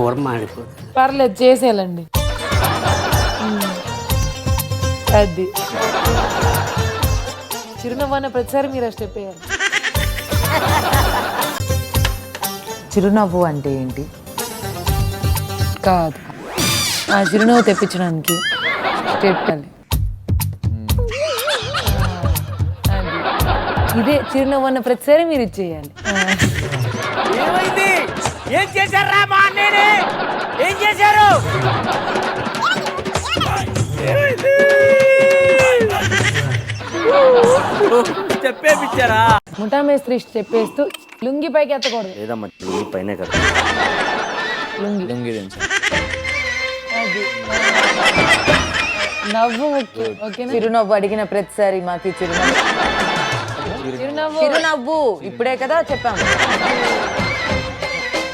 కూర మాడిపోతుంది. పర్లేదు చేసేయాలండి. అది చిరునవ్వు అన్న ప్రతిసారి మీరు ఆ స్టెప్ వేయాలి. చిరునవ్వు అంటే ఏంటి? కాదు, ఆ చిరునవ్వు తెప్పించడానికి స్టెప్ వేయాలి. ఇదే చిరునవ్వు అన్న ప్రతిసారి మీరు ఇచ్చేయాలి. ఏం చేశారా మా అన్నయ్యని? ఏం చేశారు? చెప్పేపిచ్చారా? ముఠా మేస్త్రి స్టెప్ వేస్తూ లుంగి పైకి ఎత్తకూడదు. లేదమ్మా పైనే కదా. లుంగి అది. నవ్వు ముఖ్యం. ఓకేనా? చిరునవ్వు అడిగిన ప్రతిసారి మాకు చిరునవ్వు. చిరునవ్వు ఇప్పుడే కదా చెప్పాము.